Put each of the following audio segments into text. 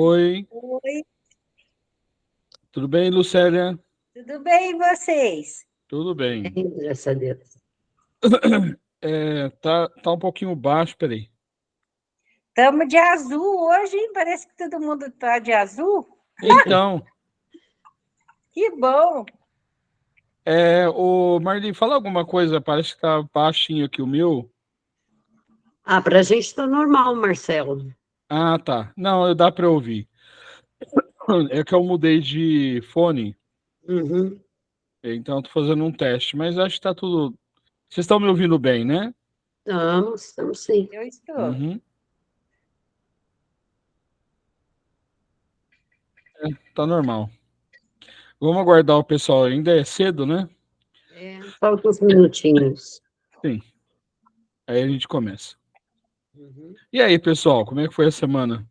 Oi, Oi, tudo bem, Lucélia? tudo bem e vocês? Tudo bem. Graças a Deus. Tá um pouquinho baixo, peraí. Estamos de azul hoje, hein? Parece que todo mundo está de azul. Então, Que bom! o Marli, fala alguma coisa, parece que tá baixinho aqui o meu. Ah, para a gente está normal, Marcelo. Ah, tá. Não, dá para ouvir. É que eu mudei de fone, Uhum. então eu tô fazendo um teste, mas acho que tá tudo. Vocês estão me ouvindo bem, né? Estamos sim. Eu estou. Uhum. Tá normal. Vamos aguardar o pessoal, ainda é cedo, né? Falta uns minutinhos. Sim. Aí a gente começa. Uhum. E aí, pessoal, como é que foi a semana?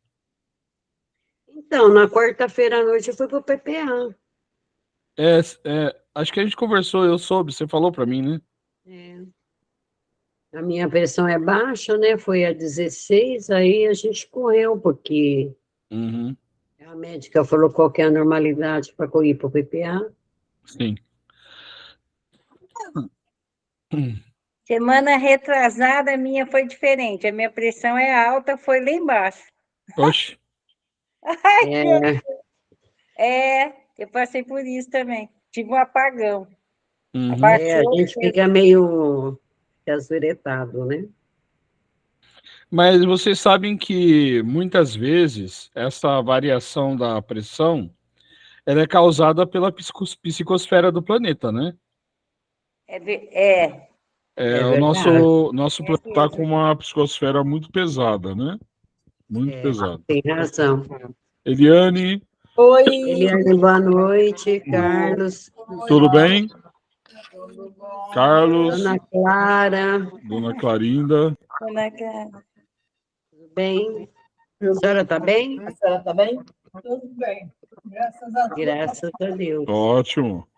Então, na quarta-feira à noite eu fui para o PPA. Acho que a gente conversou, eu soube, você falou para mim, né? É, a minha pressão é baixa, né? Foi a 16, aí a gente correu, porque Uhum, a médica falou qual que é a normalidade para ir para o PPA. sim. Semana retrasada, a minha foi diferente. A minha pressão é alta, foi lá embaixo. Oxe, É, Eu passei por isso também. Tive um apagão. uhum. a Abaixou. gente fica meio casuretado, né? Mas vocês sabem que muitas vezes essa variação da pressão ela é causada pela psicosfera do planeta, né? É É O verdade. nosso planeta está com mesmo. uma psicosfera muito pesada, né? Muito pesada. Tem razão. Eliane, Oi, Eliane, boa noite. Carlos, tudo bem? tudo bom? Carlos, Ana Clara, Dona Clarinda. tudo bem? A senhora está bem? A senhora está bem? Tudo bem, graças a Deus. Graças a Deus. Ótimo.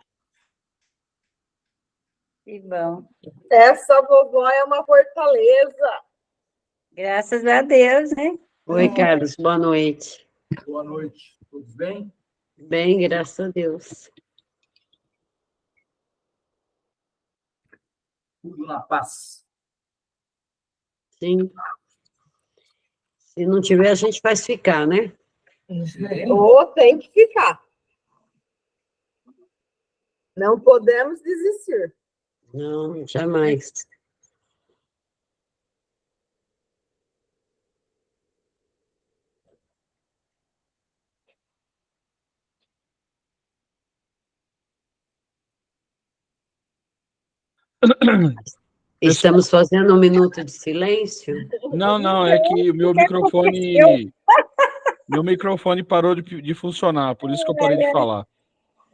Que bom. Essa vovó é uma fortaleza. Graças a Deus, né? Oi, Carlos, boa noite. Boa noite, tudo bem? Bem, graças a Deus. Tudo na paz. Sim. Se não tiver, a gente faz ficar, né? Ou tem que ficar. Não podemos desistir. Não, jamais. Estamos fazendo um minuto de silêncio? Não, é que o O que aconteceu? meu microfone parou de funcionar, por isso que eu parei de falar.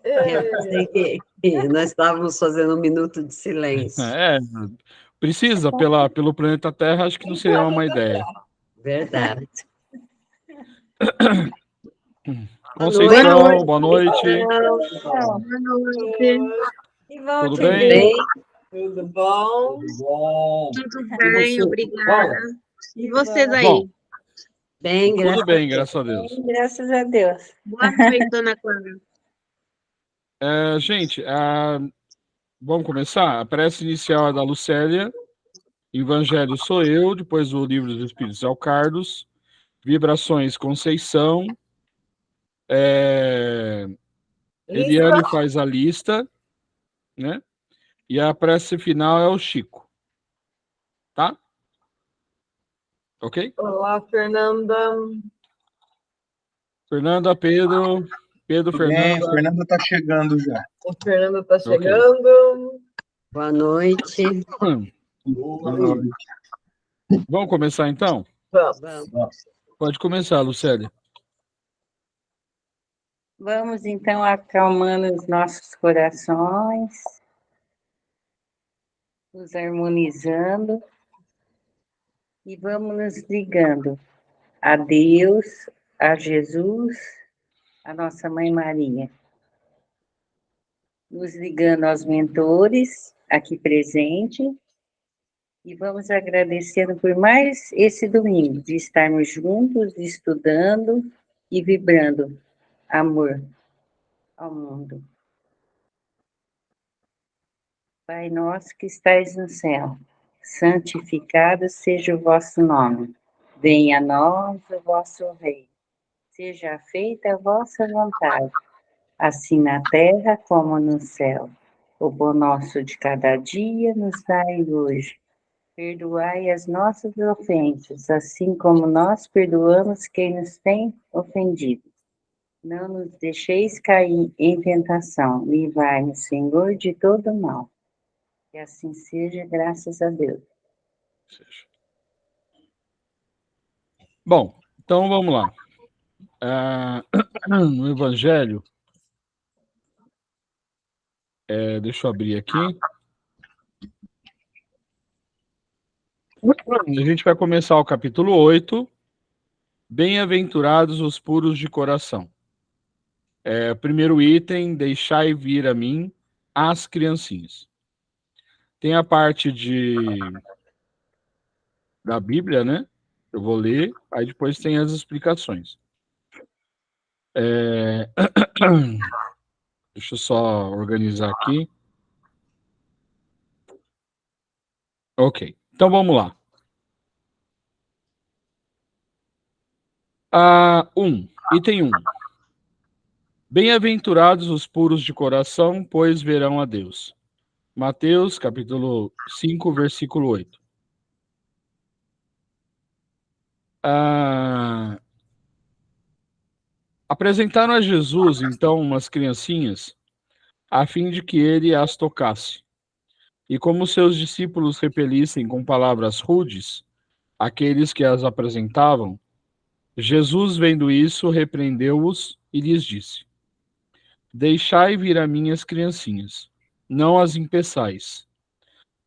Eu pensei que nós estávamos fazendo um minuto de silêncio. É, precisa, pelo planeta Terra, acho que não seria uma má ideia. Verdade. Conceição, boa noite. Boa noite. Que bom Tudo te bem? ver. Tudo bom? Tudo bom? Tudo E bem, você, obrigada. Paula? E vocês aí? Bom, Bem, graças tudo bem, a Deus. graças a Deus. Graças a Deus. Boa noite, dona Clara. Gente, vamos começar? A prece inicial é da Lucélia, Evangelho sou eu, depois o Livro dos Espíritos é o Carlos, Vibrações Conceição, Eliane faz a lista, né? E a prece final é o Chico. Tá? Ok? Olá, Fernanda. Fernanda, Pedro, Tudo bem? Fernanda. Fernanda está chegando já. A Fernanda está chegando. Boa noite. Boa noite. Vamos começar então? Vamos. Pode começar, Lucélia. Vamos então acalmando os nossos corações, nos harmonizando e vamos nos ligando a Deus, a Jesus, a nossa Mãe Maria. Nos ligando aos mentores aqui presentes e vamos agradecendo por mais esse domingo de estarmos juntos, estudando e vibrando amor ao mundo. Pai nosso que estais no céu, santificado seja o vosso nome. Venha a nós o vosso reino. Seja feita a vossa vontade, assim na terra como no céu. O pão nosso de cada dia nos dai hoje. Perdoai as nossas ofensas, assim como nós perdoamos quem nos tem ofendido. Não nos deixeis cair em tentação, livrai-nos, Senhor, de todo mal. Que assim seja, graças a Deus. Bom, então vamos lá. No Evangelho, deixa eu abrir aqui. A gente vai começar o capítulo 8. Bem-aventurados os puros de coração. Primeiro item, deixai vir a mim as criancinhas. Tem a parte da Bíblia, né? Eu vou ler, aí depois tem as explicações. Deixa eu só organizar aqui. Ok, então vamos lá. Item 1. Bem-aventurados os puros de coração, pois verão a Deus. Mateus, capítulo 5, versículo 8. Apresentaram a Jesus, então, umas criancinhas, a fim de que ele as tocasse. E como seus discípulos repelissem com palavras rudes aqueles que as apresentavam, Jesus, vendo isso, repreendeu-os e lhes disse: Deixai vir a mim as criancinhas, não as impeçais,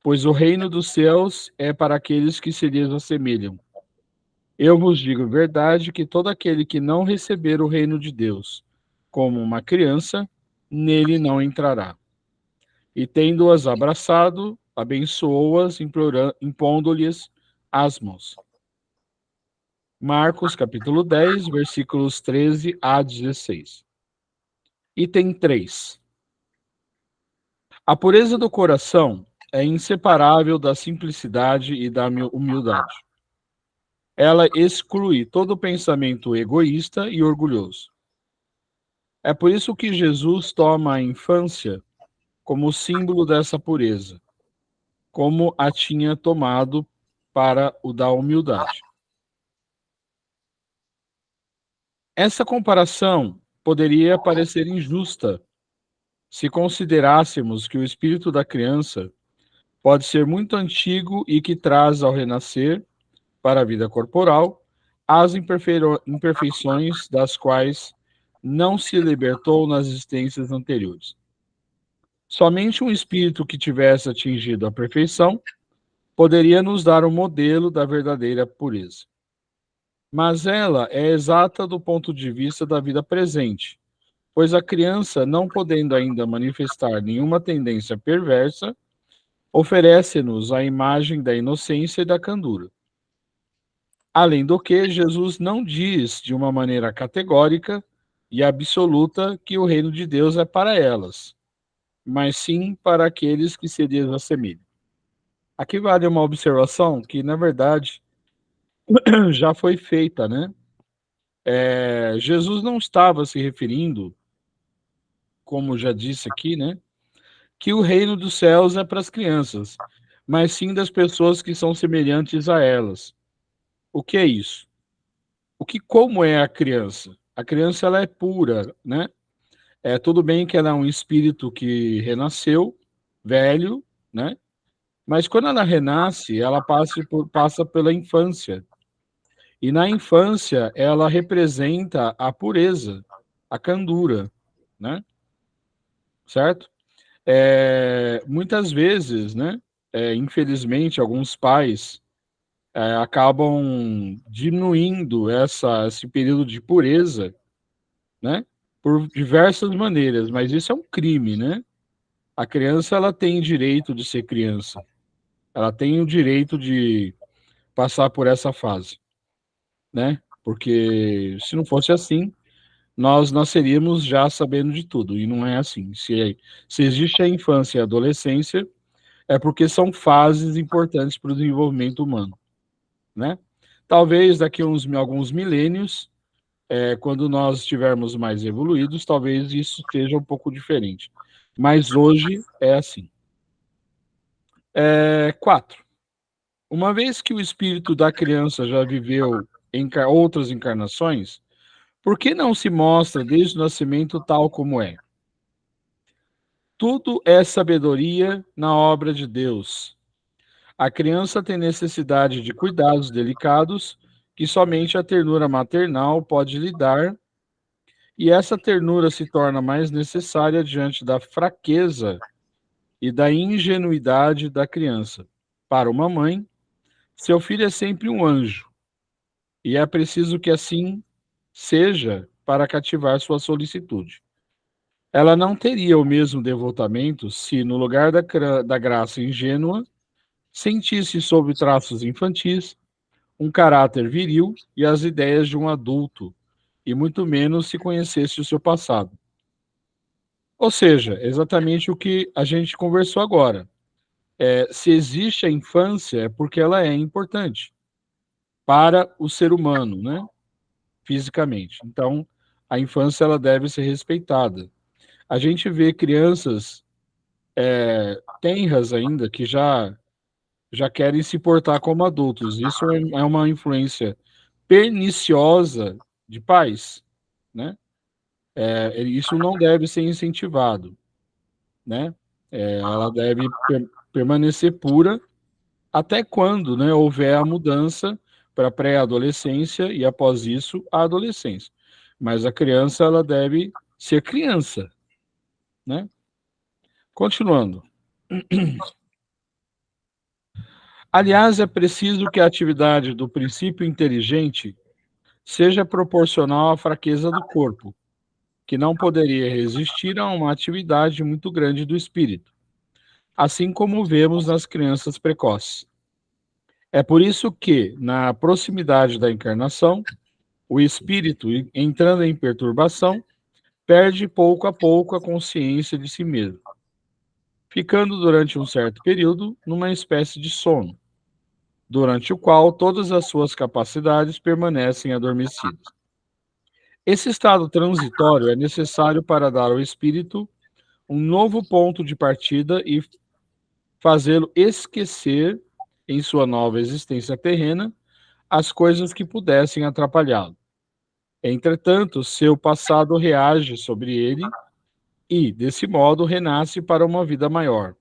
pois o reino dos céus é para aqueles que se lhes assemelham. Eu vos digo a verdade que todo aquele que não receber o reino de Deus como uma criança, nele não entrará. E tendo-as abraçado, abençoou-as, impondo-lhes as mãos. Marcos, capítulo 10, versículos 13 a 16. Item 3. A pureza do coração é inseparável da simplicidade e da humildade. Ela exclui todo pensamento egoísta e orgulhoso. É por isso que Jesus toma a infância como símbolo dessa pureza, como a tinha tomado para o da humildade. Essa comparação poderia parecer injusta se considerássemos que o espírito da criança pode ser muito antigo e que traz ao renascer para a vida corporal as imperfeições das quais não se libertou nas existências anteriores. Somente um espírito que tivesse atingido a perfeição poderia nos dar um modelo da verdadeira pureza. Mas ela é exata do ponto de vista da vida presente, pois a criança, não podendo ainda manifestar nenhuma tendência perversa, oferece-nos a imagem da inocência e da candura. Além do que, Jesus não diz de uma maneira categórica e absoluta que o reino de Deus é para elas, mas sim para aqueles que se lhes assemelham. Aqui vale uma observação que, na verdade, já foi feita, né? Jesus não estava se referindo, como já disse aqui, né? Que o reino dos céus é para as crianças, mas sim das pessoas que são semelhantes a elas. O que é isso? Como é a criança? A criança, ela é pura, né? Tudo bem que ela é um espírito que renasceu, velho, né? Mas quando ela renasce, ela passa pela infância. E na infância, ela representa a pureza, a candura, né? Certo? Muitas vezes, né? Infelizmente, alguns pais acabam diminuindo esse período de pureza, né? Por diversas maneiras, mas isso é um crime, né? A criança, ela tem direito de ser criança. Ela tem o direito de passar por essa fase, né? Porque se não fosse assim, nós nasceríamos já sabendo de tudo, e não é assim. Se existe a infância e a adolescência, é porque são fases importantes para o desenvolvimento humano, né? Talvez daqui a alguns milênios, quando nós estivermos mais evoluídos, talvez isso seja um pouco diferente. Mas hoje é assim. 4. Uma vez que o espírito da criança já viveu outras encarnações, por que não se mostra desde o nascimento tal como é? Tudo é sabedoria na obra de Deus. A criança tem necessidade de cuidados delicados que somente a ternura maternal pode lhe dar, e essa ternura se torna mais necessária diante da fraqueza e da ingenuidade da criança. Para uma mãe, seu filho é sempre um anjo, e é preciso que assim seja para cativar sua solicitude. Ela não teria o mesmo devotamento se, no lugar da graça ingênua, sentisse sob traços infantis um caráter viril e as ideias de um adulto, e muito menos se conhecesse o seu passado. Ou seja, exatamente o que a gente conversou agora. Se existe a infância, é porque ela é importante para o ser humano, né? Fisicamente. Então, a infância ela deve ser respeitada. A gente vê crianças tenras ainda que já querem se portar como adultos. Isso é uma influência perniciosa de pais, né? Isso não deve ser incentivado, né? Ela deve permanecer pura até quando, né, houver a mudança para a pré-adolescência e após isso a adolescência. Mas a criança ela deve ser criança, né? Continuando. Aliás, é preciso que a atividade do princípio inteligente seja proporcional à fraqueza do corpo, que não poderia resistir a uma atividade muito grande do espírito, assim como vemos nas crianças precoces. É por isso que, na proximidade da encarnação, o espírito, entrando em perturbação, perde pouco a pouco a consciência de si mesmo, ficando durante um certo período numa espécie de sono, durante o qual todas as suas capacidades permanecem adormecidas. Esse estado transitório é necessário para dar ao espírito um novo ponto de partida e fazê-lo esquecer, em sua nova existência terrena, as coisas que pudessem atrapalhá-lo. Entretanto, seu passado reage sobre ele e, desse modo, renasce para uma vida maior,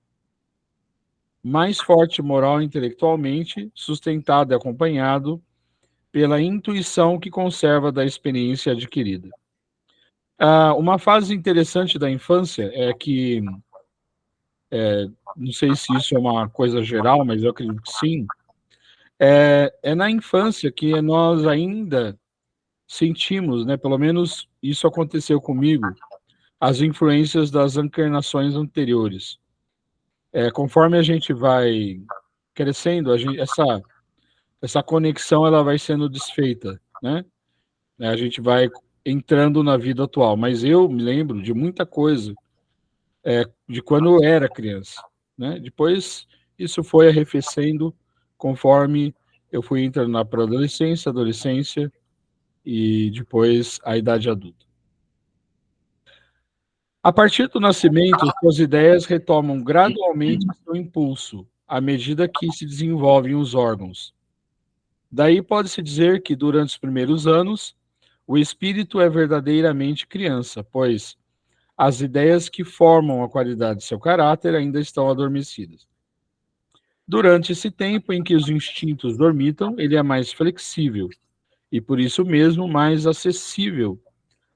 mais forte moral e intelectualmente, sustentado e acompanhado pela intuição que conserva da experiência adquirida. Uma fase interessante da infância é que, não sei se isso é uma coisa geral, mas eu acredito que sim, é na infância que nós ainda sentimos, né, pelo menos isso aconteceu comigo, as influências das encarnações anteriores. Conforme a gente vai crescendo, essa conexão ela vai sendo desfeita, né? A gente vai entrando na vida atual. Mas eu me lembro de muita coisa de quando eu era criança, né? Depois isso foi arrefecendo conforme eu fui entrando na pré-adolescência, adolescência e depois a idade adulta. A partir do nascimento, suas ideias retomam gradualmente seu impulso, à medida que se desenvolvem os órgãos. Daí pode-se dizer que, durante os primeiros anos, o espírito é verdadeiramente criança, pois as ideias que formam a qualidade de seu caráter ainda estão adormecidas. Durante esse tempo em que os instintos dormitam, ele é mais flexível e, por isso mesmo, mais acessível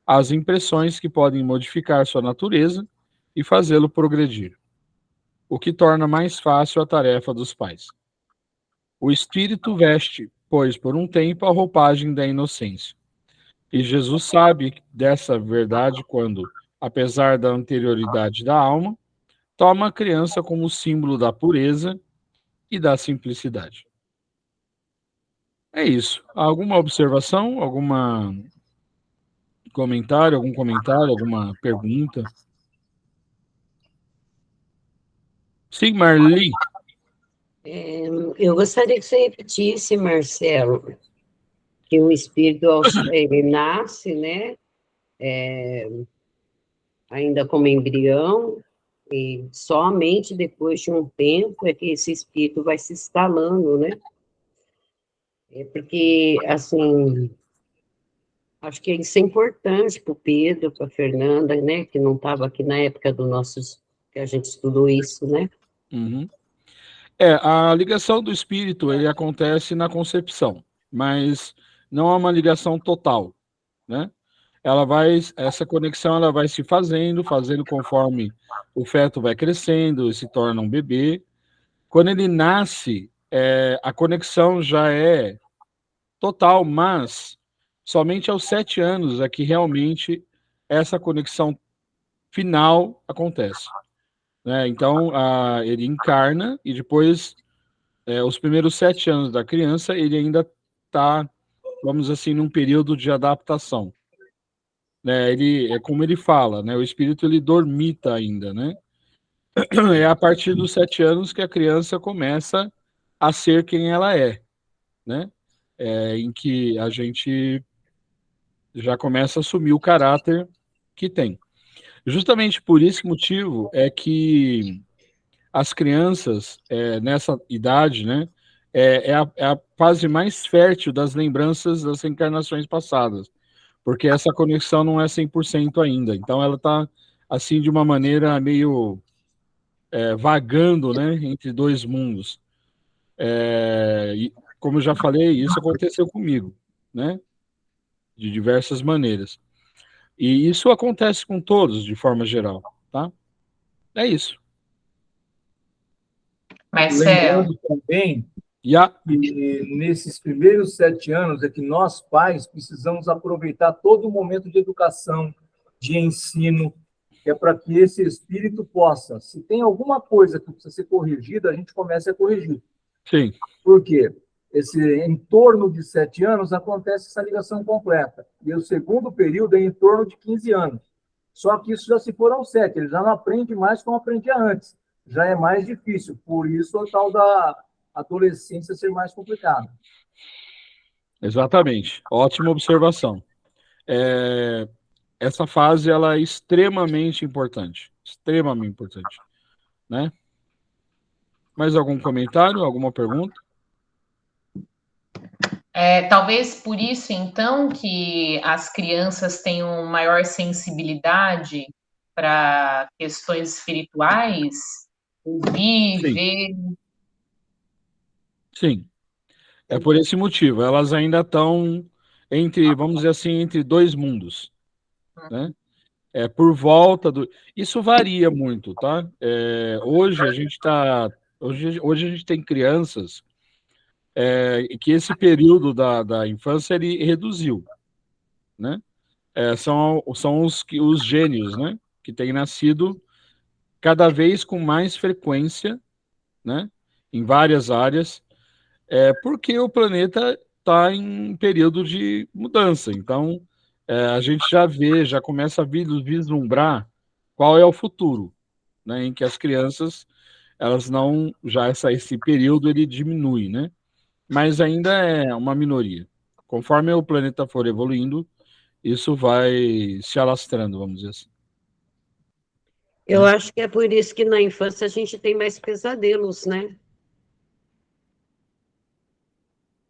às impressões que podem modificar sua natureza e fazê-lo progredir, o que torna mais fácil a tarefa dos pais. O espírito veste, pois, por um tempo, a roupagem da inocência. E Jesus sabe dessa verdade quando, apesar da anterioridade da alma, toma a criança como símbolo da pureza e da simplicidade. É isso. Alguma observação? Algum comentário, alguma pergunta? Sim, Marli. Eu gostaria que você repetisse, Marcelo, que o espírito, ele nasce, né, ainda como embrião, e somente depois de um tempo é que esse espírito vai se instalando, né? É porque, assim, acho que isso é importante para o Pedro, para a Fernanda, né, que não estava aqui na época do nossos, que a gente estudou isso, né? Uhum. A ligação do espírito, ele acontece na concepção, mas não é uma ligação total, né? Essa conexão ela vai se fazendo conforme o feto vai crescendo e se torna um bebê. Quando ele nasce, a conexão já é total, mas somente aos 7 anos é que realmente essa conexão final acontece, né? Então, ele encarna e depois, os primeiros 7 anos da criança, ele ainda está, vamos dizer assim, num período de adaptação, né? É como ele fala, né? O espírito ele dormita ainda, né? É a partir dos 7 anos que a criança começa a ser quem ela é, né? Em que a gente já começa a assumir o caráter que tem. Justamente por esse motivo é que as crianças, nessa idade, né, é a fase mais fértil das lembranças das reencarnações passadas, porque essa conexão não é 100% ainda. Então, ela está, assim, de uma maneira meio vagando, né, entre dois mundos. E, como eu já falei, isso aconteceu comigo, né, de diversas maneiras. E isso acontece com todos, de forma geral, tá? É isso. Marcelo, Lembrando também E que nesses primeiros 7 anos é que nós, pais, precisamos aproveitar todo o momento de educação, de ensino, que é para que esse espírito possa, se tem alguma coisa que precisa ser corrigida, a gente comece a corrigir. sim, Por quê? Em torno de 7 anos acontece essa ligação completa. E o segundo período é em torno de 15 anos. Só que isso já se for aos 7, ele já não aprende mais como aprendia antes. Já é mais difícil. Por isso, a tal da adolescência ser mais complicada. exatamente. Ótima observação. Essa fase ela é extremamente importante, né? Mais algum comentário, alguma pergunta? talvez por isso, então, que as crianças tenham maior sensibilidade para questões espirituais, ouvir, Sim, ver. sim. É por esse motivo. Elas ainda estão entre, vamos dizer assim, entre dois mundos, né? Por volta do. Isso varia muito, tá? Hoje a gente está. Hoje a gente tem crianças que esse período da infância ele reduziu, né? São os gênios, né? Que têm nascido cada vez com mais frequência, né? Em várias áreas, porque o planeta está em período de mudança. Então, a gente já começa a vislumbrar qual é o futuro, né? Em que as crianças, elas não, já esse período ele diminui, né? Mas ainda é uma minoria. Conforme o planeta for evoluindo, isso vai se alastrando, vamos dizer assim. Eu acho que é por isso que na infância a gente tem mais pesadelos, né?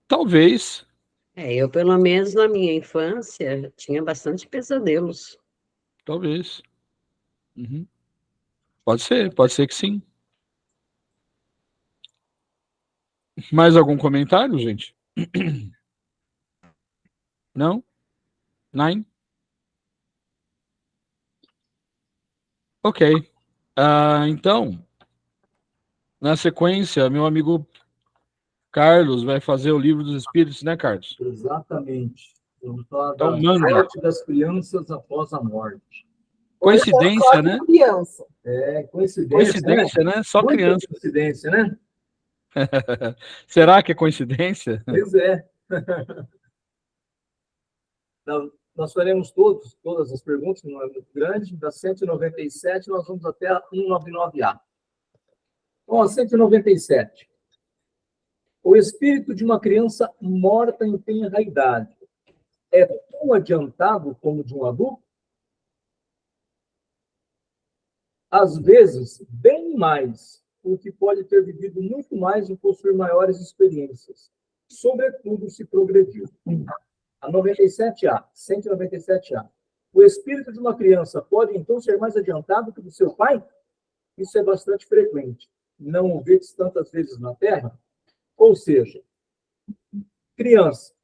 Talvez, Eu, pelo menos na minha infância, tinha bastante pesadelos. talvez. Uhum. Pode ser que sim. Mais algum comentário, gente? Não? Nine? Ok. Então, na sequência, meu amigo Carlos vai fazer o livro dos Espíritos, né, Carlos? Exatamente. Vamos falar Então, da manda. morte das crianças após a morte. Coincidência, né? Criança. Coincidência, Coincidência, né? Só Muita criança. coincidência, né? Será que é coincidência? Pois é. Nós faremos todas as perguntas, não é muito grande. Da 197, nós vamos até a 199A. Então, a 197. O espírito de uma criança morta em tenra idade é tão adiantado como de um adulto? Às vezes, bem mais, porque pode ter vivido muito mais e possuir maiores experiências. Sobretudo, se progrediu. A 97A, 197A. O espírito de uma criança pode, então, ser mais adiantado que o do seu pai? Isso é bastante frequente. Não o vês tantas vezes na Terra? Ou seja, criança,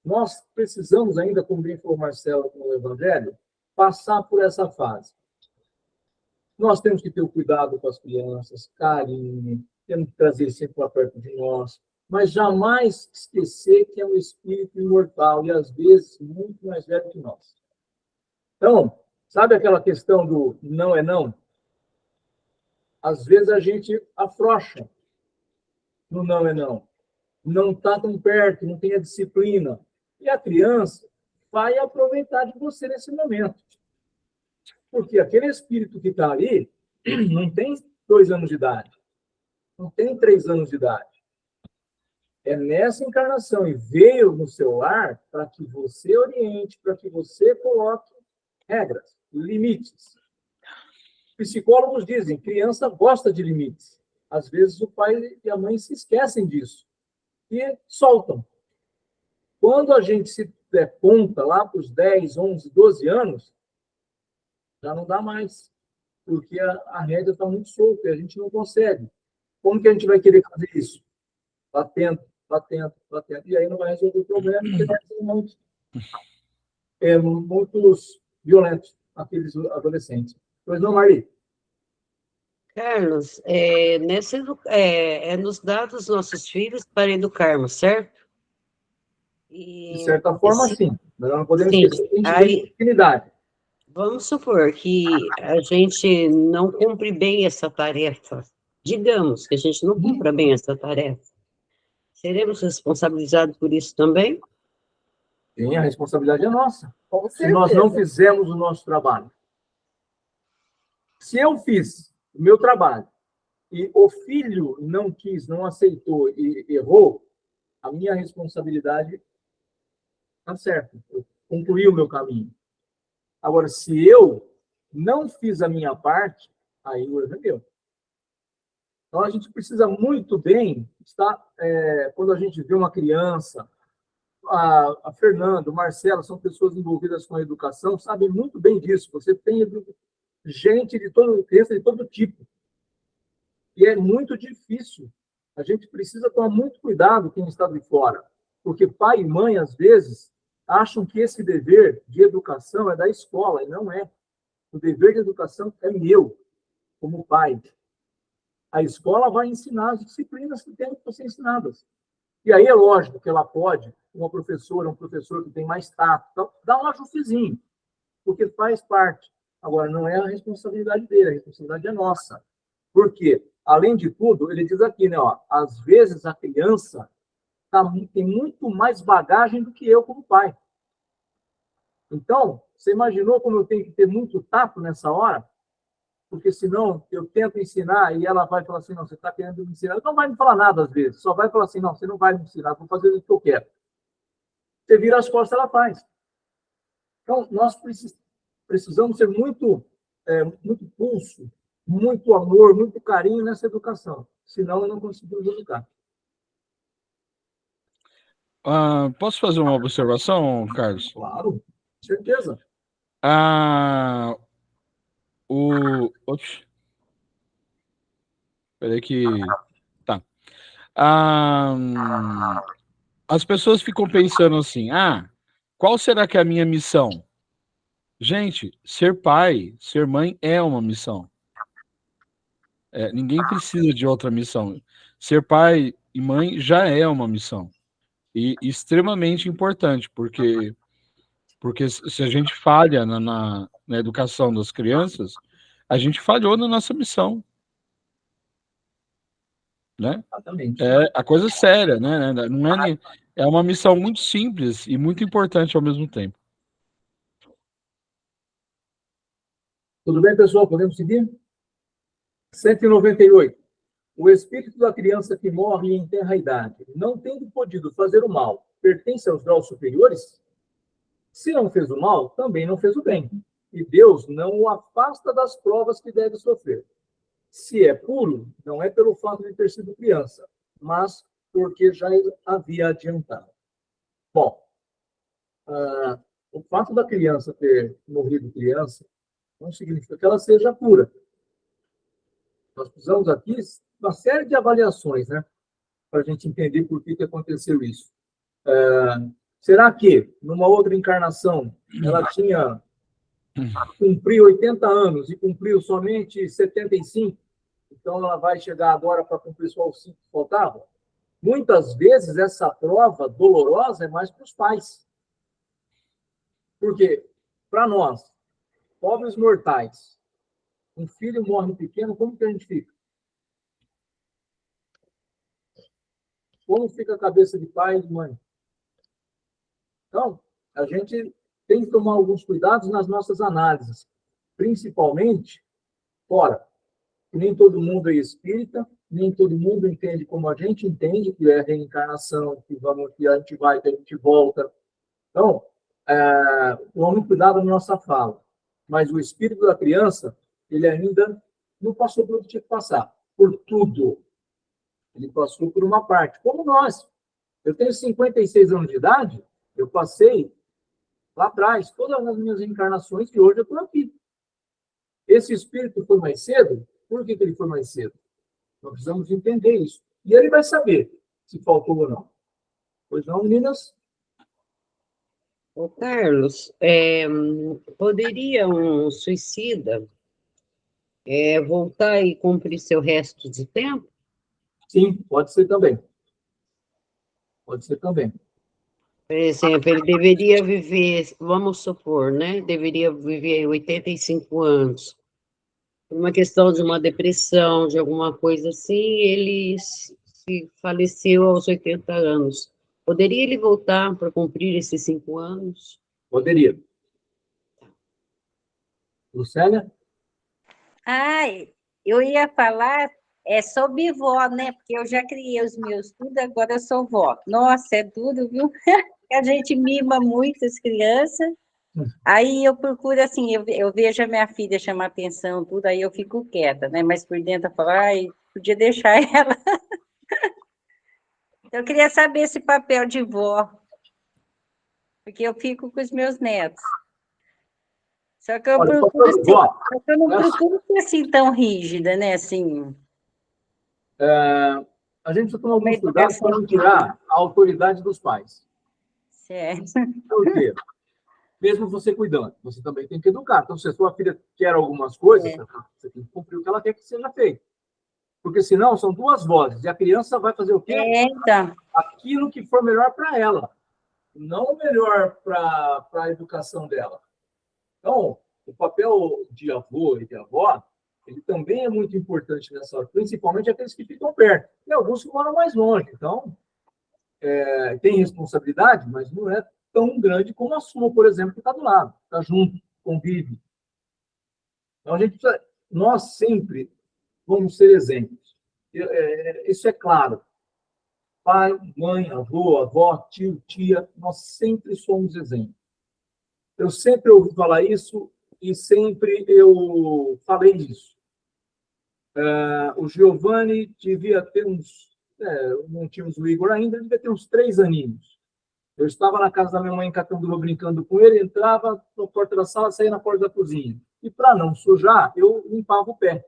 nós precisamos ainda, como bem falou Marcelo no Evangelho, passar por essa fase. Nós temos que ter o cuidado com as crianças, carinho, temos que trazer sempre para perto de nós, mas jamais esquecer que é um espírito imortal e, às vezes, muito mais velho que nós. Então, sabe aquela questão do não é não? Às vezes a gente afrouxa no não é não. Não está tão perto, não tem a disciplina. E a criança vai aproveitar de você nesse momento. Porque aquele espírito que está ali não tem 2 anos de idade, não tem 3 anos de idade. É nessa encarnação e veio no seu lar para que você oriente, para que você coloque regras, limites. Psicólogos dizem, criança gosta de limites. Às vezes o pai e a mãe se esquecem disso e soltam. Quando a gente se der conta lá para os 10, 11, 12 anos, já não dá mais, porque a rédea está muito solta e a gente não consegue. Como que a gente vai querer fazer isso? Batendo. E aí não vai resolver o problema, porque vai ser muitos violentos, aqueles adolescentes. Pois não, Marli? Carlos, nos dados dos nossos filhos para educarmos, certo? De certa forma, sim. Mas não podemos sim, esquecer que a gente tem utilidade. Vamos supor que a gente não cumpre bem essa tarefa. Digamos que a gente não cumpra bem essa tarefa. Seremos responsabilizados por isso também? Sim, a responsabilidade é nossa. Se nós não fizermos o nosso trabalho. Se eu fiz o meu trabalho e o filho não quis, não aceitou e errou, a minha responsabilidade está certa. Eu concluí o meu caminho. Agora, se eu não fiz a minha parte, aí o erro é meu. Então, a gente precisa muito bem estar, quando a gente vê uma criança, a Fernanda, o Marcelo, são pessoas envolvidas com a educação, sabem muito bem disso. Você tem gente de todo tipo. E é muito difícil. A gente precisa tomar muito cuidado quem está de fora. Porque pai e mãe, às vezes, acham que esse dever de educação é da escola, e não é. O dever de educação é meu, como pai. A escola vai ensinar as disciplinas que têm que ser ensinadas. E aí é lógico que ela pode, uma professora, um professor que tem mais tato, dar um ajustezinho, porque faz parte. Agora, não é a responsabilidade dele, a responsabilidade é nossa. Por quê? Além de tudo, ele diz aqui, né, ó, às vezes a criança tem muito mais bagagem do que eu como pai. Então, você imaginou como eu tenho que ter muito tato nessa hora? Porque senão eu tento ensinar e ela vai falar assim, não, você está querendo me ensinar. Ela não vai me falar nada às vezes, só vai falar assim, não, você não vai me ensinar, vou fazer o que eu quero. Você vira as costas, ela faz. Então, nós precisamos ser muito pulso, muito amor, muito carinho nessa educação. Senão, eu não consigo educar. Posso fazer uma observação, Carlos? Claro, com certeza. Peraí que... Tá. As pessoas ficam pensando assim, qual será que é a minha missão? Gente, ser pai, ser mãe é uma missão. Ninguém precisa de outra missão. Ser pai e mãe já é uma missão. E extremamente importante, porque se a gente falha na educação das crianças, a gente falhou na nossa missão. Né? Exatamente. É a coisa séria, né? Não é É uma missão muito simples e muito importante ao mesmo tempo. Tudo bem, pessoal? Podemos seguir? 198. O espírito da criança que morre e enterra a idade, não tendo podido fazer o mal, pertence aos graus superiores? Se não fez o mal, também não fez o bem. E Deus não o afasta das provas que deve sofrer. Se é puro, não é pelo fato de ter sido criança, mas porque já havia adiantado. Bom, o fato da criança ter morrido criança não significa que ela seja pura. Nós precisamos aqui uma série de avaliações, né, para a gente entender por que aconteceu isso. Será que, numa outra encarnação, ela cumpriu 80 anos e cumpriu somente 75? Então, ela vai chegar agora para cumprir só os 5 que faltavam? Muitas vezes, essa prova dolorosa é mais para os pais. Porque, para nós, pobres mortais, um filho morre pequeno, como que a gente fica? Como fica a cabeça de pai e de mãe? Então, a gente tem que tomar alguns cuidados nas nossas análises, principalmente, ora, que nem todo mundo é espírita, nem todo mundo entende como a gente entende, que é reencarnação, que a gente vai, que a gente volta. Então, tomamos cuidado na nossa fala. Mas o espírito da criança, ele ainda não passou por o que tinha que passar, por tudo. Ele passou por uma parte, como nós. Eu tenho 56 anos de idade, eu passei lá atrás todas as minhas encarnações e hoje eu estou aqui. Esse espírito foi mais cedo? Por que ele foi mais cedo? Nós precisamos entender isso. E ele vai saber se faltou ou não. Pois não, meninas? Ô, Carlos, poderia um suicida voltar e cumprir seu resto de tempo? Sim, pode ser também. Pode ser também. Por exemplo, ele deveria viver, vamos supor, né? Deveria viver 85 anos. Por uma questão de uma depressão, de alguma coisa assim, ele se faleceu aos 80 anos. Poderia ele voltar para cumprir esses 5 anos? Poderia. Lucélia? Ai, eu ia falar sobre vó, né? Porque eu já criei os meus tudo, agora eu sou vó. Nossa, é duro, viu? A gente mima muito as crianças. Aí eu procuro, assim, eu vejo a minha filha chamar atenção, tudo, aí eu fico quieta, né? Mas por dentro eu falo, ai, podia deixar ela. Eu queria saber esse papel de vó, porque eu fico com os meus netos. Só que eu Olha, procuro, assim, vó, só que eu não procuro ser assim tão rígida, né? Assim, a gente precisa tomar alguns uma cuidados para educação. não tirar a autoridade dos pais. Certo. Por quê? Mesmo você cuidando, você também tem que educar. Então, se a sua filha quer algumas coisas, você tem que cumprir o que ela quer que seja feito. Porque senão são duas vozes. E a criança vai fazer o quê? Então. Aquilo que for melhor para ela. Não o melhor para a educação dela. Então, o papel de avô e de avó, ele também é muito importante nessa hora, principalmente aqueles que ficam perto. E alguns que moram mais longe. Então, tem responsabilidade, mas não é tão grande como a sua, por exemplo, que está do lado, está junto, convive. Então, nós sempre vamos ser exemplos. Isso é claro. Pai, mãe, avô, avó, tio, tia, nós sempre somos exemplos. Eu sempre ouvi falar isso e sempre eu falei isso. O Giovanni devia ter não tínhamos o Igor ainda, devia ter uns 3 aninhos. Eu estava na casa da minha mãe em Catanduva brincando com ele, entrava na porta da sala, saía na porta da cozinha. E para não sujar, eu limpava o pé,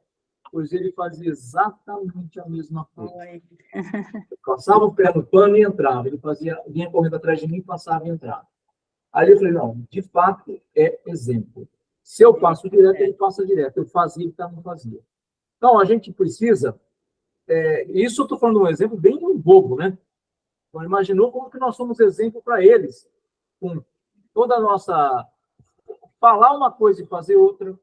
pois ele fazia exatamente a mesma coisa. Eu passava o pé no pano e entrava. Ele vinha correndo atrás de mim, passava e entrava. Aí eu falei, não, de fato é exemplo. Se eu passo direto, ele passa direto. Eu fazia, ele não fazia. Então, a gente precisa... isso eu estou falando de um exemplo bem bobo, né? Então, imaginou como que nós somos exemplo para eles, com toda a nossa... Falar uma coisa e fazer outra.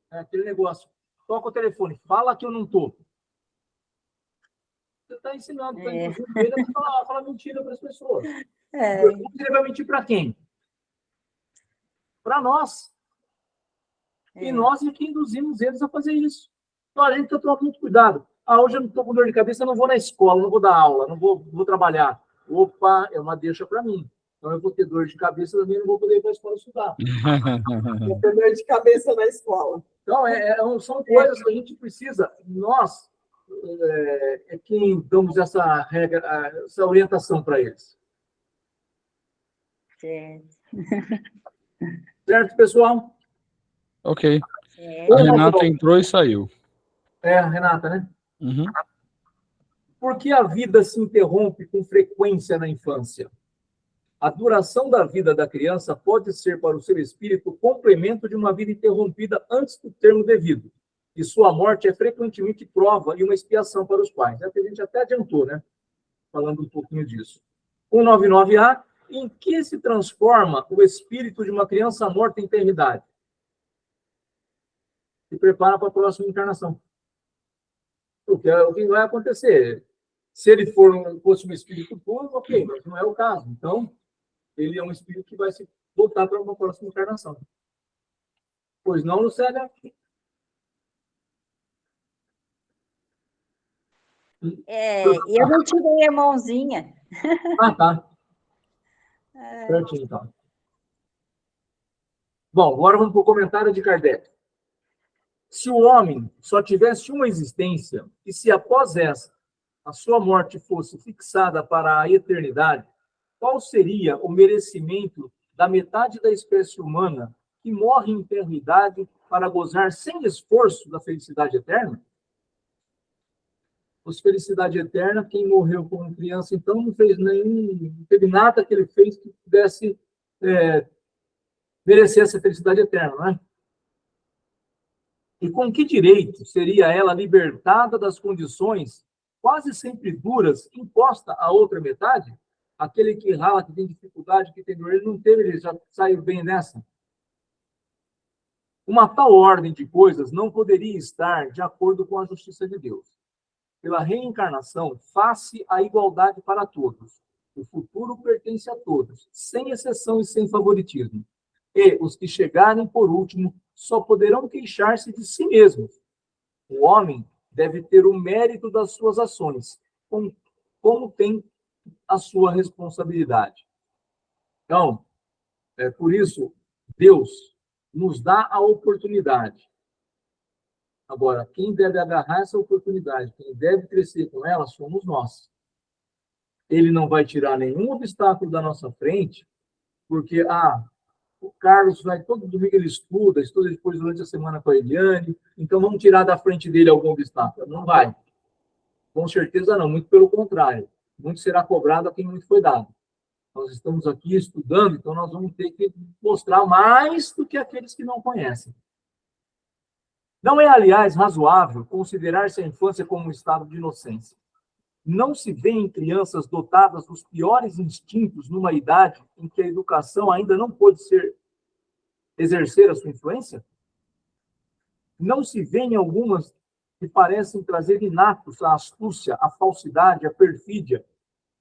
Aquele negócio, toca o telefone, fala que eu não estou. Você está ensinando, está induzindo ele a falar mentira para as pessoas. É, Ele vai mentir para quem? Para nós. E nós é que induzimos eles a fazer isso. Então, a gente tem que tomar muito cuidado. Hoje eu não estou com dor de cabeça, eu não vou na escola, não vou dar aula, não vou trabalhar. Opa, é uma deixa para mim. Então, eu vou ter dor de cabeça também, não vou poder ir para a escola estudar. Vou ter dor de cabeça na escola. Então, são coisas que a gente precisa. Nós é quem damos essa regra, essa orientação para eles. certo. Certo, pessoal? Ok. Certo. A Renata entrou e saiu. Renata, né? Uhum. Por que a vida se interrompe com frequência na infância? A duração da vida da criança pode ser para o seu espírito o complemento de uma vida interrompida antes do termo devido. E sua morte é frequentemente prova e uma expiação para os pais. É o que a gente até adiantou, né? Falando um pouquinho disso. 199A. Em que se transforma o espírito de uma criança morta em eternidade? Se prepara para a próxima encarnação. O que vai acontecer? Se ele fosse um espírito puro, ok, mas não é o caso. Então, ele é um espírito que vai se voltar para uma próxima encarnação. Pois não, Lucélia? Eu não tirei a mãozinha. Tá. Certinho, então. Bom, agora vamos para o comentário de Kardec. Se o homem só tivesse uma existência, e se após essa a sua morte fosse fixada para a eternidade, qual seria o merecimento da metade da espécie humana que morre em eternidade para gozar sem esforço da felicidade eterna? Os felicidade eterna, quem morreu como criança, então, não teve nada que ele fez que pudesse merecer essa felicidade eterna, não é? E com que direito seria ela libertada das condições quase sempre duras imposta à outra metade? Aquele que rala, que tem dificuldade, que tem dor, ele não teve, ele já saiu bem nessa. Uma tal ordem de coisas não poderia estar de acordo com a justiça de Deus. Pela reencarnação, faz-se a igualdade para todos. O futuro pertence a todos, sem exceção e sem favoritismo. E os que chegarem por último só poderão queixar-se de si mesmos. O homem deve ter o mérito das suas ações, como tem a sua responsabilidade. Então, por isso, Deus nos dá a oportunidade. Agora, quem deve agarrar essa oportunidade, quem deve crescer com ela, somos nós. Ele não vai tirar nenhum obstáculo da nossa frente, porque, o Carlos vai, todo domingo ele estuda depois durante a semana com a Eliane, então vamos tirar da frente dele algum obstáculo. Não vai. Com certeza não, muito pelo contrário. Muito será cobrado a quem muito foi dado. Nós estamos aqui estudando, então nós vamos ter que mostrar mais do que aqueles que não conhecem. Não é, aliás, razoável considerar-se a infância como um estado de inocência. Não se vê em crianças dotadas dos piores instintos numa idade em que a educação ainda não pôde exercer a sua influência? Não se vê em algumas que parecem trazer inatos a astúcia, a falsidade, a perfídia,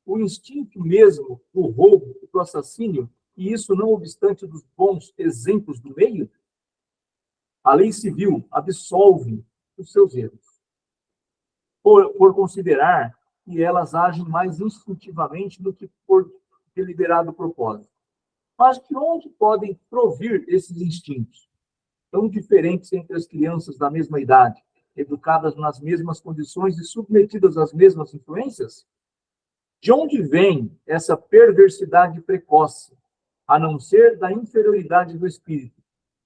o instinto mesmo do roubo e do assassínio, e isso não obstante dos bons exemplos do meio? A lei civil absolve os seus erros, por considerar que elas agem mais instintivamente do que por deliberado propósito. Mas de onde podem provir esses instintos, tão diferentes entre as crianças da mesma idade, educadas nas mesmas condições e submetidas às mesmas influências? De onde vem essa perversidade precoce, a não ser da inferioridade do espírito,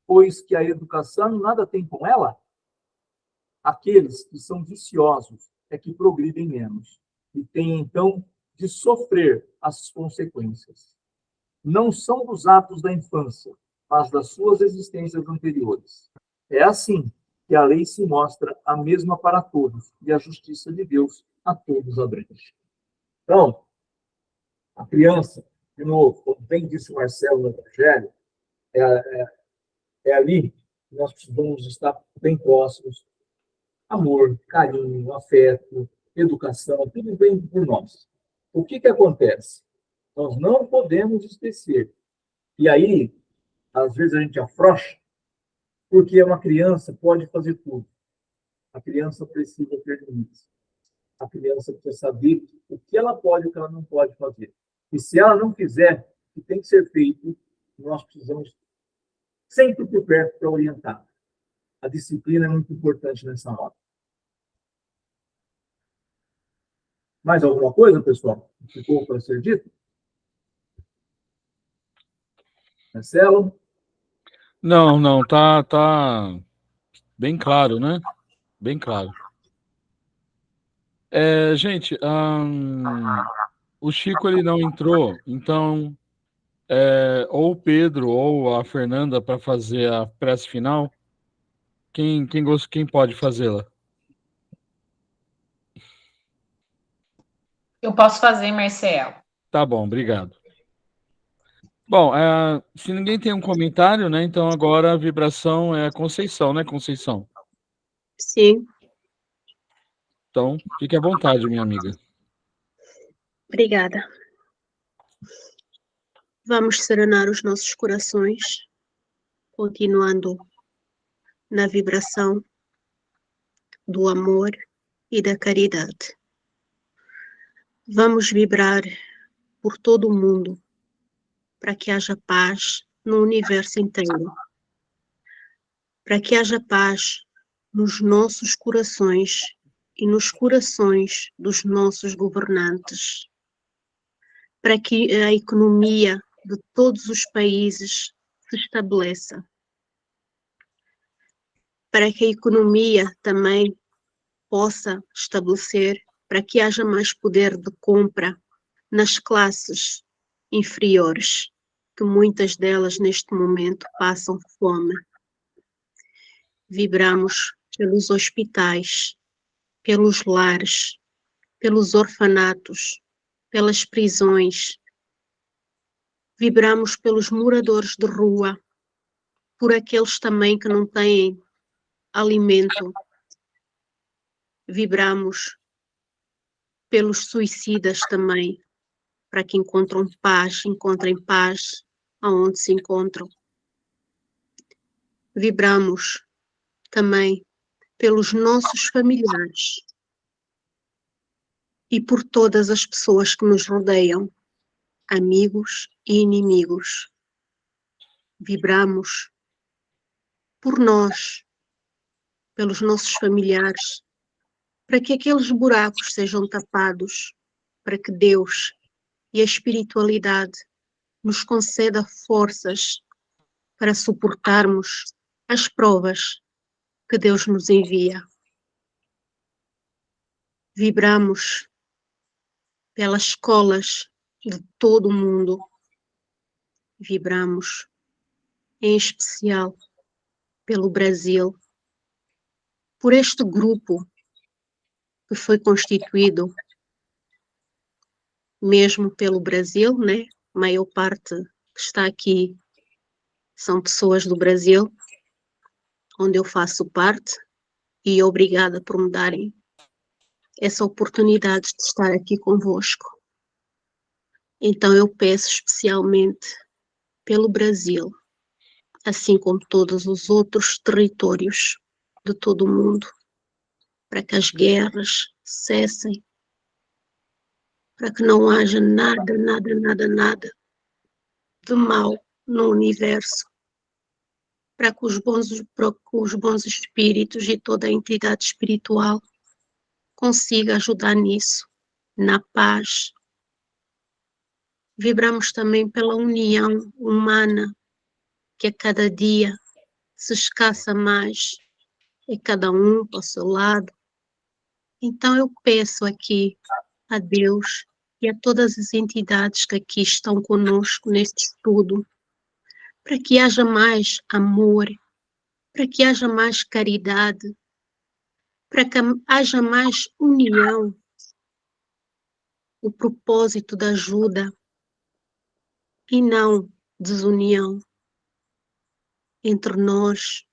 pois que a educação nada tem com ela? Aqueles que são viciosos é que progridem menos, e têm, então, de sofrer as consequências. Não são dos atos da infância, mas das suas existências anteriores. É assim que a lei se mostra a mesma para todos, e a justiça de Deus a todos abrange. Então, a criança, de novo, como bem disse o Marcelo no Evangelho, é ali que nós precisamos estar bem próximos. Amor, carinho, afeto, educação, tudo vem por nós. O que acontece? Nós não podemos esquecer. E aí, às vezes a gente afrouxa, porque uma criança pode fazer tudo. A criança precisa ter limites. A criança precisa saber o que ela pode e o que ela não pode fazer. E se ela não fizer o que tem que ser feito, nós precisamos sempre por perto para orientar. A disciplina é muito importante nessa hora. Mais alguma coisa, pessoal? Ficou para ser dito? Marcelo? Não, tá bem claro, né? Bem claro. Gente, o Chico ele não entrou, então ou o Pedro ou a Fernanda para fazer a prece final. Quem pode fazê-la? Eu posso fazer, Marcelo. Tá bom, obrigado. Bom, se ninguém tem um comentário, né? Então agora a vibração é a Conceição, né, Conceição? Sim, Então, fique à vontade, minha amiga. obrigada. Vamos serenar os nossos corações, continuando na vibração do amor e da caridade. Vamos vibrar por todo o mundo para que haja paz no universo inteiro, para que haja paz nos nossos corações e nos corações dos nossos governantes, para que a economia de todos os países se estabeleça, para que a economia também possa estabelecer, para que haja mais poder de compra nas classes inferiores, que muitas delas neste momento passam fome. Vibramos pelos hospitais, pelos lares, pelos orfanatos, pelas prisões. Vibramos pelos moradores de rua, por aqueles também que não têm alimento. Vibramos pelos suicidas também, para que encontrem paz aonde se encontram. Vibramos também pelos nossos familiares e por todas as pessoas que nos rodeiam, amigos e inimigos. Vibramos por nós, pelos nossos familiares, para que aqueles buracos sejam tapados, para que Deus e a espiritualidade nos conceda forças para suportarmos as provas que Deus nos envia. Vibramos pelas escolas de todo o mundo. Vibramos, em especial, pelo Brasil, por este grupo que foi constituído mesmo pelo Brasil, né? A maior parte que está aqui são pessoas do Brasil, onde eu faço parte, e obrigada por me darem essa oportunidade de estar aqui convosco. Então eu peço especialmente pelo Brasil, assim como todos os outros territórios de todo o mundo, para que as guerras cessem, para que não haja nada de mal no universo, para que os bons espíritos e toda a entidade espiritual consiga ajudar nisso, na paz. Vibramos também pela união humana, que a cada dia se escassa mais, e cada um para o seu lado. Então eu peço aqui a Deus e a todas as entidades que aqui estão conosco neste estudo, para que haja mais amor, para que haja mais caridade, para que haja mais união, o propósito da ajuda e não desunião entre nós,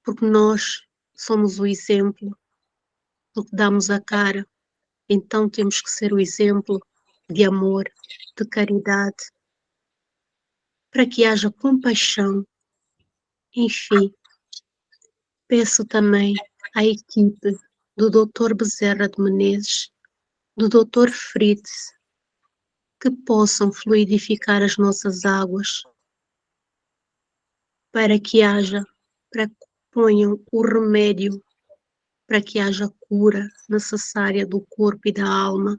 porque nós somos o exemplo porque damos a cara. Então temos que ser o exemplo de amor, de caridade, para que haja compaixão. Enfim, peço também à equipe do Dr. Bezerra de Menezes, do Dr. Fritz, que possam fluidificar as nossas águas, para que ponham o remédio, para que haja cura necessária do corpo e da alma,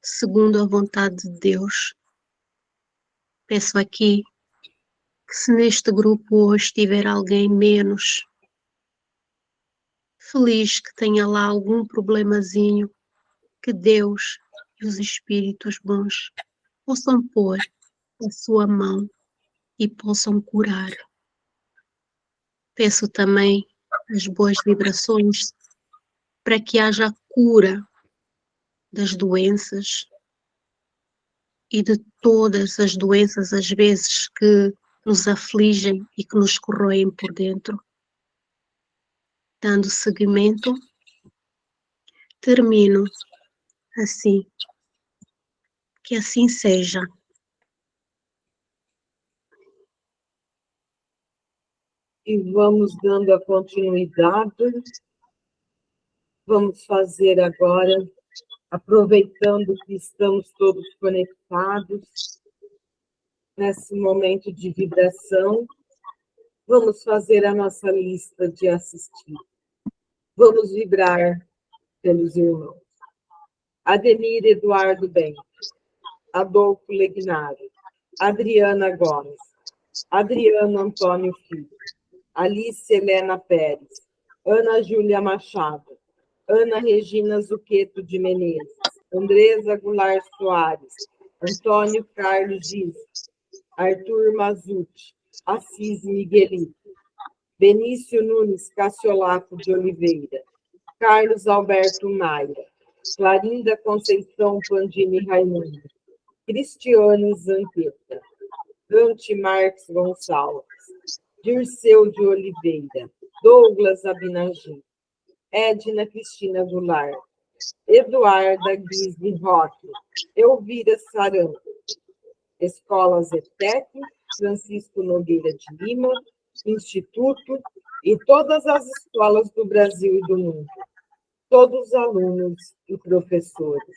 segundo a vontade de Deus. Peço aqui que, se neste grupo hoje tiver alguém menos feliz, que tenha lá algum problemazinho, que Deus e os espíritos bons possam pôr a sua mão e possam curar. Peço também as boas vibrações para que haja cura das doenças e de todas as doenças, às vezes, que nos afligem e que nos corroem por dentro. Dando seguimento, termino assim. Que assim seja. E vamos dando a continuidade. Vamos fazer agora, aproveitando que estamos todos conectados, nesse momento de vibração, vamos fazer a nossa lista de assistir. Vamos vibrar pelos irmãos. Ademir Eduardo Bento, Adolfo Legnari, Adriana Gomes, Adriano Antônio Filho, Alice Helena Pérez, Ana Júlia Machado, Ana Regina Zuccheto de Menezes, Andresa Goulart Soares, Antônio Carlos Giz, Arthur Mazucci, Assis Miguelito, Benício Nunes Cassiolato de Oliveira, Carlos Alberto Maia, Clarinda Conceição Pandini Raimundo, Cristiane Zanqueta, Dante Marques Gonçalves, Dirceu de Oliveira, Douglas Abinagim, Edna Cristina Goulart, Eduarda Guise Roque, Elvira Saranco, Escola Zetec, Francisco Nogueira de Lima, Instituto e todas as escolas do Brasil e do mundo, todos os alunos e professores.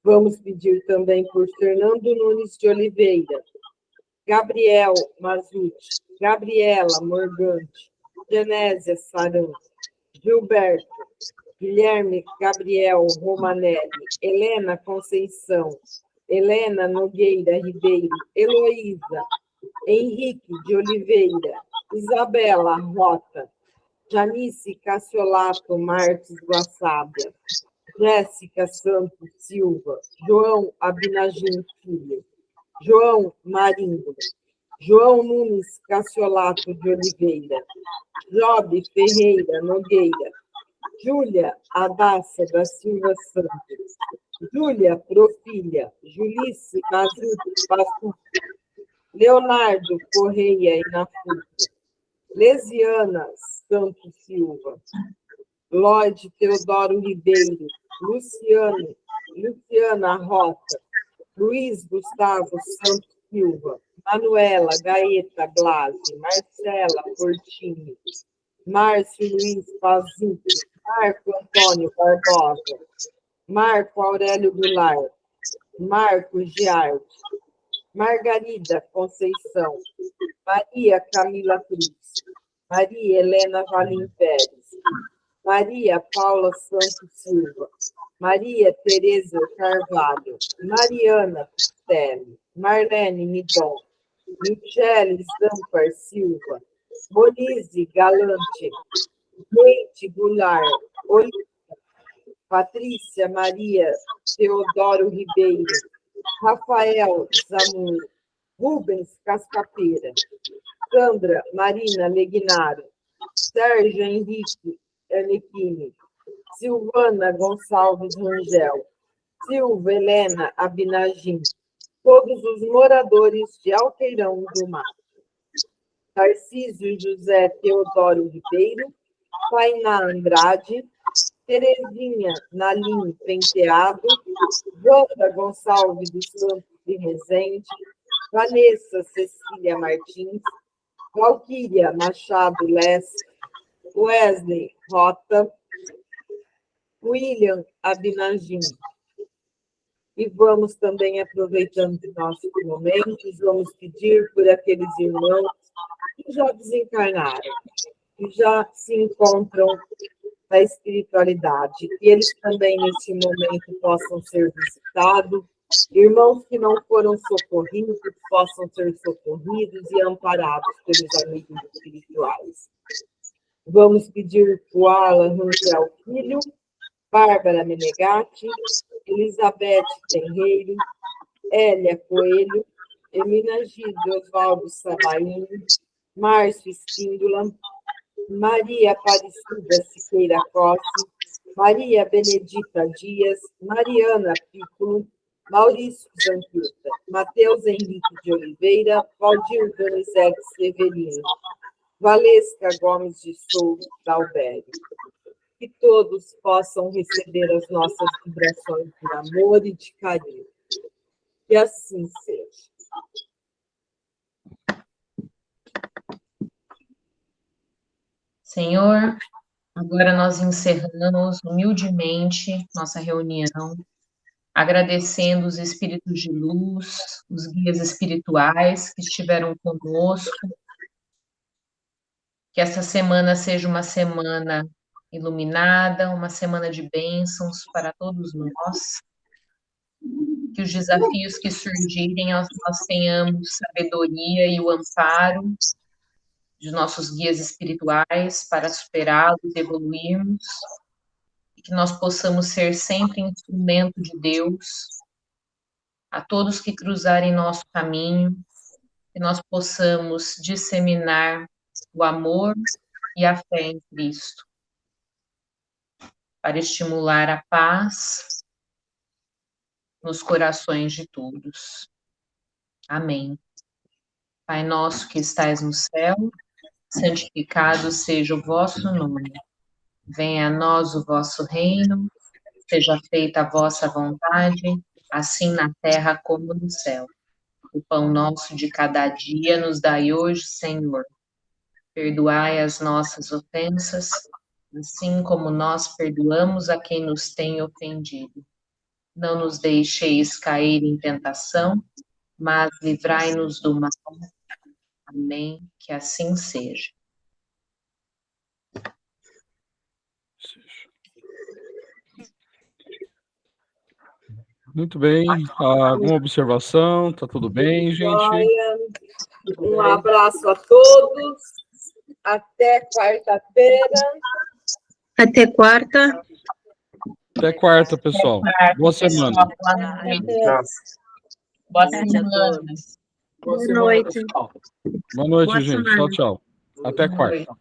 Vamos pedir também por Fernando Nunes de Oliveira, Gabriel Mazucci, Gabriela Morgante, Genésia Saranco, Gilberto, Guilherme Gabriel Romanelli, Helena Conceição, Helena Nogueira Ribeiro, Heloísa, Henrique de Oliveira, Isabela Rota, Janice Cassiolato Marques Guaçábia, Jéssica Santos Silva, João Abinagim Filho, João Marinho, João Nunes Cassiolato de Oliveira, Job Ferreira Nogueira, Júlia Adassa da Silva Santos, Júlia Profilha, Julice Basu, Leonardo Correia Inafuto, Lesiana Santos Silva, Lloyd Teodoro Ribeiro, Luciana Rota, Luiz Gustavo Santos Silva, Manuela Gaeta Blasi, Marcela Portinho, Márcio Luiz Pazucchi, Marco Antônio Barbosa, Marco Aurélio Goulart, Marco Giarte, Margarida Conceição, Maria Camila Cruz, Maria Helena Valim Pérez, Maria Paula Santos Silva, Maria Tereza Carvalho, Mariana Pistelli, Marlene Midon, Michele Zampar Silva, Monize Galante, Leite Goulart, Olívia, Patrícia Maria Teodoro Ribeiro, Rafael Zamur, Rubens Cascapeira, Sandra Marina Legnaro, Sérgio Henrique Arlequini, Silvana Gonçalves Rangel, Silva Helena Abinagim, todos os moradores de Alteirão do Mar, Tarcísio José Teodoro Ribeiro, Painá Andrade, Terezinha Nalim Penteado, Wanda Gonçalves dos Santos de Rezende, Vanessa Cecília Martins, Valquíria Machado Lessa, Wesley Rota, William Abinagim. E vamos também, aproveitando os nossos momentos, vamos pedir por aqueles irmãos que já desencarnaram, que já se encontram na espiritualidade, que eles também, nesse momento, possam ser visitados, irmãos que não foram socorridos, possam ser socorridos e amparados pelos amigos espirituais. Vamos pedir o Alan Rangel Filho, Bárbara Menegatti, Elizabeth Tenreiro, Hélia Coelho, Emina Gide Oswaldo Sabaini, Márcio Espíndola, Maria Aparecida Siqueira Costa, Maria Benedita Dias, Mariana Piccolo, Maurício Zanqueta, Matheus Henrique de Oliveira, Valdir Donizete Severino, Valesca Gomes de Souza Dalbério. Que todos possam receber as nossas vibrações de amor e de carinho. Que assim seja. Senhor, agora nós encerramos humildemente nossa reunião, agradecendo os espíritos de luz, os guias espirituais que estiveram conosco. Que essa semana seja uma semana iluminada, uma semana de bênçãos para todos nós. Que os desafios que surgirem, nós tenhamos sabedoria e o amparo de nossos guias espirituais para superá-los e evoluirmos. E que nós possamos ser sempre instrumento de Deus a todos que cruzarem nosso caminho, que nós possamos disseminar o amor e a fé em Cristo, para estimular a paz nos corações de todos. Amém. Pai nosso que estais no céu, santificado seja o vosso nome. Venha a nós o vosso reino, seja feita a vossa vontade, assim na terra como no céu. O pão nosso de cada dia nos dai hoje, Senhor. Perdoai as nossas ofensas, assim como nós perdoamos a quem nos tem ofendido. Não nos deixeis cair em tentação, mas livrai-nos do mal. Amém. Que assim seja. Muito bem. Alguma observação? Tá tudo bem, gente? Um abraço a todos. Até quarta-feira. Até quarta. Até quarta, pessoal. Boa semana. Boa semana. Boa noite. Boa noite, Boa gente. semana. Tchau, tchau. Até quarta.